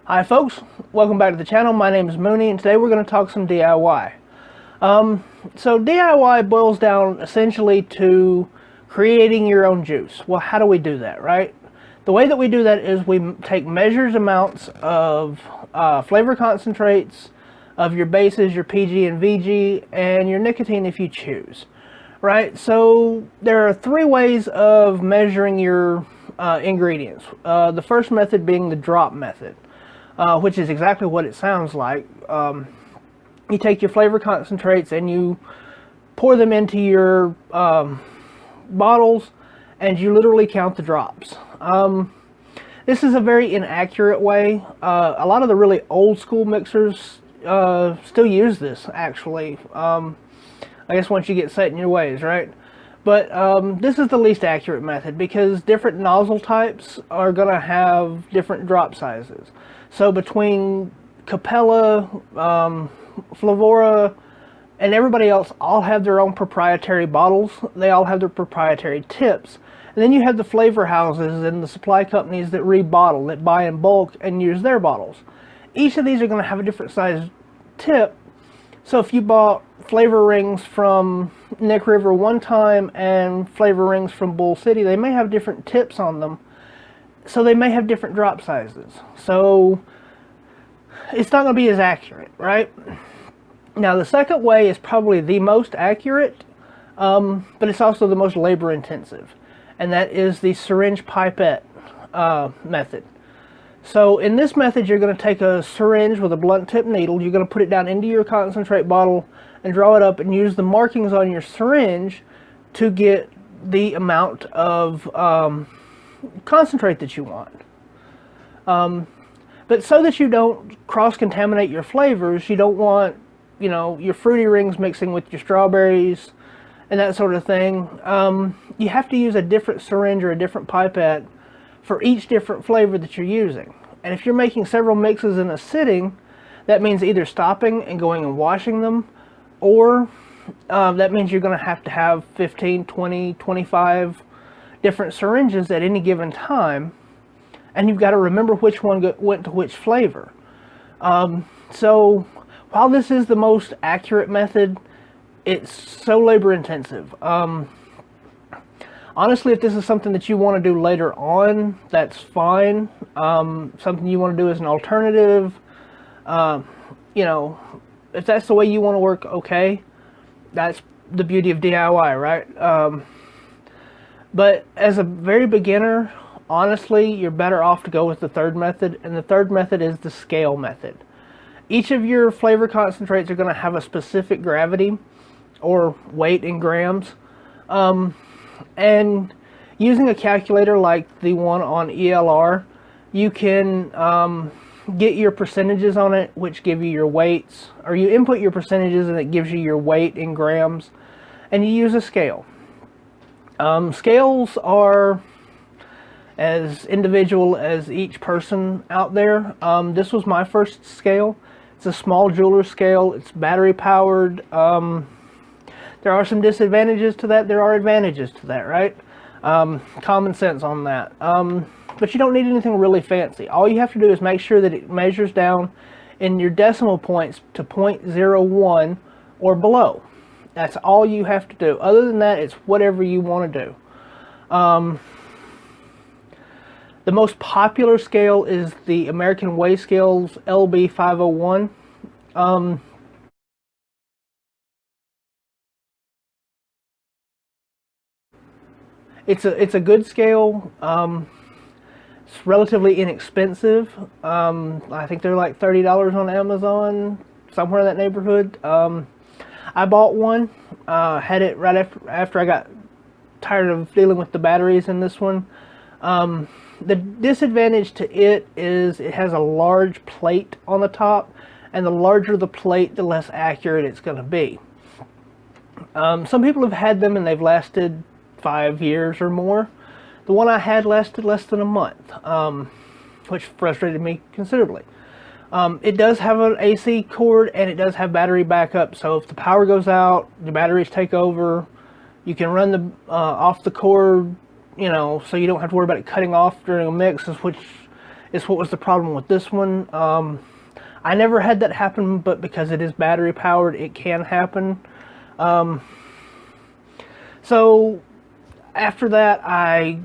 Hi folks, welcome back to the channel. My name is Mooney and today we're going to talk some DIY. So DIY boils down essentially to creating your own juice. Well, how do we do that, right? The way that we do that is we take measured amounts of flavor concentrates, of your bases, your PG and VG, and your nicotine if you choose. Right, so there are three ways of measuring your ingredients. The first method being the drop method. Which is exactly what it sounds like. You take your flavor concentrates and you pour them into your bottles and you literally count the drops. This is a very inaccurate way. A lot of the really old school mixers still use this actually. I guess once you get set in your ways, right? But this is the least accurate method because different nozzle types are going to have different drop sizes. So between Capella, Flavora, and everybody else all have their own proprietary bottles. They all have their proprietary tips. And then you have the flavor houses and the supply companies that rebottle, that buy in bulk and use their bottles. Each of these are going to have a different size tip. So if you bought flavor rings from Nick River one time and flavor rings from Bull City, they may have different tips on them. So they may have different drop sizes. So it's not going to be as accurate, right? Now the second way is probably the most accurate, but it's also the most labor intensive. And that is the syringe pipette method. So in this method, you're going to take a syringe with a blunt tip needle. You're going to put it down into your concentrate bottle and draw it up and use the markings on your syringe to get the amount of concentrate that you want. But so that you don't cross-contaminate your flavors, you don't want, your fruity rings mixing with your strawberries and that sort of thing. You have to use a different syringe or a different pipette for each different flavor that you're using. And if you're making several mixes in a sitting, that means either stopping and going and washing them, or that means you're going to have 15, 20, 25 different syringes at any given time, and you've got to remember which one went to which flavor. So while this is the most accurate method, it's so labor intensive. Honestly, if this is something that you want to do later on, that's fine. Something you want to do as an alternative, if that's the way you want to work, okay. That's the beauty of DIY, right? But as a very beginner, honestly, you're better off to go with the third method, and the third method is the scale method. Each of your flavor concentrates are going to have a specific gravity or weight in grams. And using a calculator like the one on ELR, you can get your percentages on it, which give you your weights, or you input your percentages and it gives you your weight in grams, and you use a scale. Scales are as individual as each person out there. This was my first scale. It's a small jeweler scale. It's battery powered. There are some disadvantages to that. There are advantages to that, right? Common sense on that. But you don't need anything really fancy. All you have to do is make sure that it measures down in your decimal points to 0.01 or below. That's all you have to do. Other than that, it's whatever you want to do. The most popular scale is the American Weigh Scales LB501. It's a good scale. It's relatively inexpensive. I think they're like $30 on Amazon, somewhere in that neighborhood. I bought one, had it right after I got tired of dealing with the batteries in this one. The disadvantage to it is it has a large plate on the top, and the larger the plate, the less accurate it's going to be. Some people have had them and they've lasted 5 years or more. The one I had lasted less than a month, which frustrated me considerably. It does have an AC cord and it does have battery backup, so if the power goes out, the batteries take over, you can run the off the cord, so you don't have to worry about it cutting off during a mix, which is what was the problem with this one. I never had that happen, but because it is battery powered, it can happen. So after that, I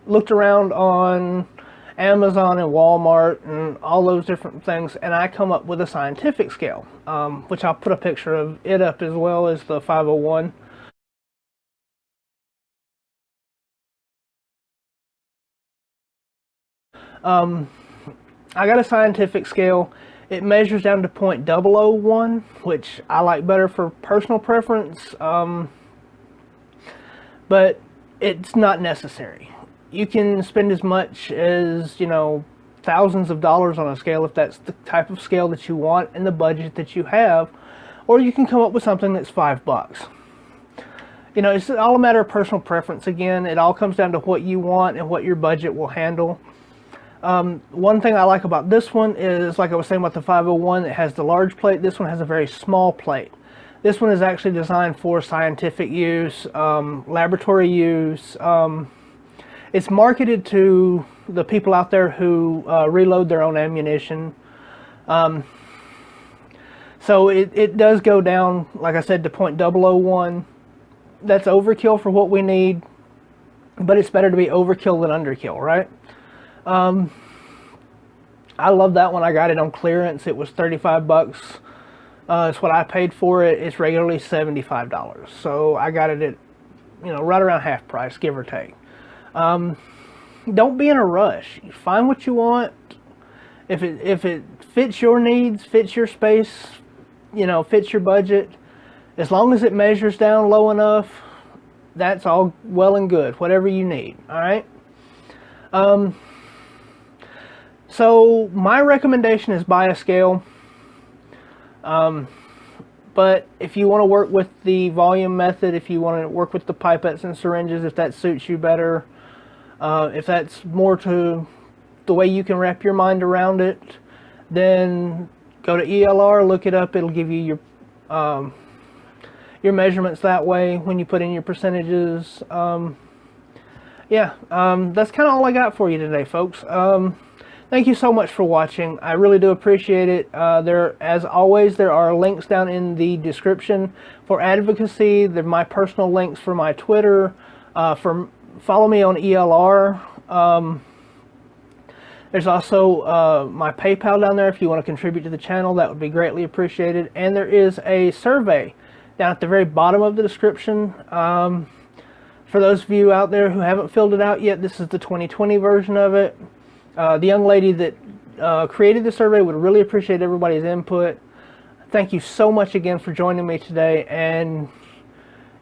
looked around on Amazon and Walmart and all those different things, and I come up with a scientific scale, which I'll put a picture of it up as well as the 501. I got a scientific scale. It measures down to 0.001, which I like better for personal preference, but it's not necessary. You can spend as much as, thousands of dollars on a scale if that's the type of scale that you want and the budget that you have, or you can come up with something that's $5. It's all a matter of personal preference again. It all comes down to what you want and what your budget will handle. One thing I like about this one is, like I was saying about the 501, it has the large plate. This one has a very small plate. This one is actually designed for scientific use, laboratory use. It's marketed to the people out there who reload their own ammunition. So it does go down, like I said, to 0.001. That's overkill for what we need, but it's better to be overkill than underkill, right? I love that one. I got it on clearance. It was 35 bucks. It's what I paid for it. It's regularly $75. So I got it at, right around half price, give or take. Don't be in a rush. Find what you want. If it fits your needs, fits your space, fits your budget, as long as it measures down low enough, that's all well and good. Whatever you need. All right. So my recommendation is buy a scale. But if you want to work with the volume method, if you want to work with the pipettes and syringes, if that suits you better, if that's more to the way you can wrap your mind around it, then go to ELR, look it up. It'll give you your measurements that way when you put in your percentages. That's kind of all I got for you today, folks. Thank you so much for watching. I really do appreciate it. As always, there are links down in the description for advocacy. They're my personal links for my Twitter. Follow me on ELR. There's also my PayPal down there if you want to contribute to the channel. That would be greatly appreciated. And there is a survey down at the very bottom of the description. For those of you out there who haven't filled it out yet, this is the 2020 version of it. The young lady that created the survey would really appreciate everybody's input. Thank you so much again for joining me today, and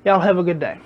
y'all have a good day.